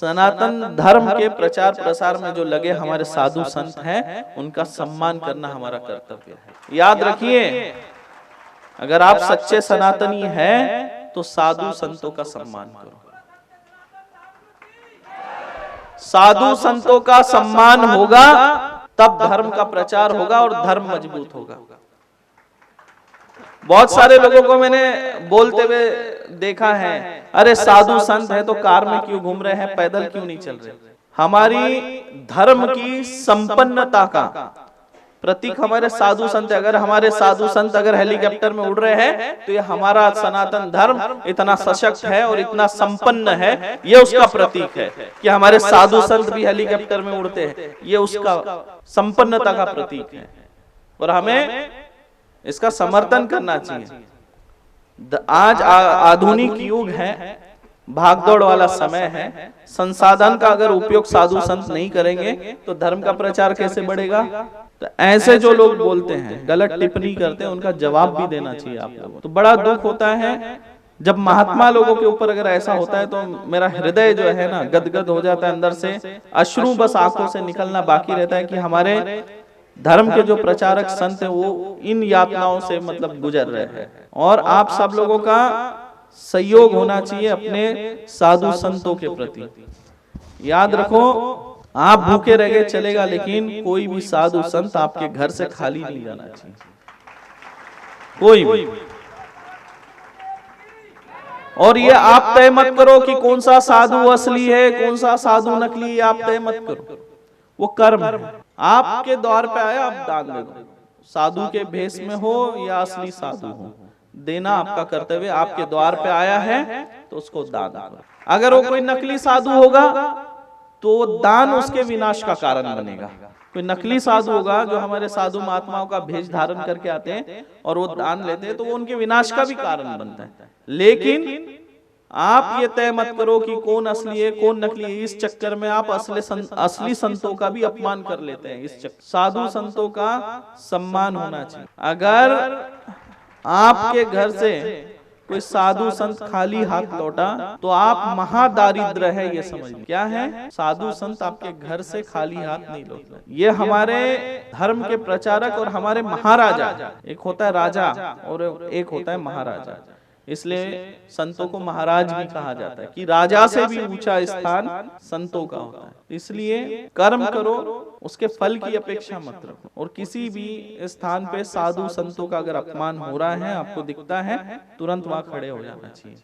सनातन धर्म के प्रचार प्रसार में जो लगे हमारे साधु संत हैं, उनका सम्मान करना हमारा कर्तव्य है। याद रखिए, अगर आप सच्चे सनातनी हैं तो साधु संतों का सम्मान करो। साधु संतों का सम्मान होगा तब धर्म का प्रचार होगा और धर्म मजबूत होगा। बहुत सारे लोगों को मैंने बोलते हुए देखा है, अरे साधु संत है तो कार में क्यों घूम रहे हैं, पैदल क्यों नहीं चल रहे। हमारी धर्म की संपन्नता का प्रतीक हमारे साधु संत। अगर हमारे साधु संत अगर हेलीकॉप्टर में उड़ रहे हैं तो ये हमारा सनातन धर्म इतना सशक्त है और इतना संपन्न है, ये उसका प्रतीक है कि हमारे साधु संत भी हेलीकॉप्टर में उड़ते हैं। ये उसका संपन्नता का प्रतीक है और हमें इसका समर्थन करना चाहिए। आज आधुनिक युग है, भागदौड़ वाला समय है। संसाधन का अगर उपयोग साधु संत नहीं करेंगे तो धर्म का प्रचार कैसे बढ़ेगा। तो ऐसे जो लोग बोलते हैं, गलत टिप्पणी करते हैं, उनका जवाब भी देना चाहिए आप लोगों। तो बड़ा दुख होता है जब महात्मा लोगों के ऊपर अगर ऐसा होता है, तो मेरा हृदय जो है ना गदगद हो जाता है, अंदर से अश्रु बस आंखों से निकलना बाकी रहता है कि हमारे धर्म के जो प्रचारक संत हैं वो इन यातनाओं से मतलब गुजर रहे हैं। और आप सब लोगों का सहयोग होना चाहिए अपने साधु संतों के प्रति। याद रखो, आप भूखे रह गए चलेगा, लेकिन कोई भी साधु संत आपके घर से खाली नहीं जाना चाहिए, कोई भी। और ये आप तय मत करो कि कौन सा साधु असली है, कौन सा साधु नकली है, आप तय मत करो। वो कर्म है। आपके द्वार पे आया, आप दान दे दो। साधु के भेष में हो या असली साधु हो, देना आपका कर्तव्य। आपके द्वार पे आया है तो उसको दान करो। अगर वो कोई नकली साधु होगा तो दान उसके विनाश का कारण बनेगा। कोई नकली साधु होगा जो हमारे साधु महात्माओं का भेष धारण करके आते हैं और वो दान लेते हैं, तो वो उनके विनाश का भी कारण बनता है। लेकिन आप ये तय मत करो कि कौन असली है कौन नकली है। इस चक्कर में आप असली संतों का भी अपमान कर लेते हैं। इस चक्कर साधु संतों का सम्मान होना चाहिए। अगर आपके घर से कोई साधु संत खाली हाथ लौटा तो आप महादारिद्र है, ये समझ लीजिए। क्या है? साधु संत आपके घर से खाली हाथ नहीं लौटा। ये हमारे धर्म के प्रचारक और हमारे महाराजा, एक होता है राजा और एक होता है महाराजा। इसलिए संतों को महाराज भी कहा जाता है कि राजा से भी ऊंचा स्थान संतों का होता है। इसलिए कर्म करो, उसके फल की अपेक्षा मत रखो। और किसी भी स्थान पे साधु संतों का अगर अपमान हो रहा है, आपको दिखता है, तुरंत वहां खड़े हो जाना चाहिए।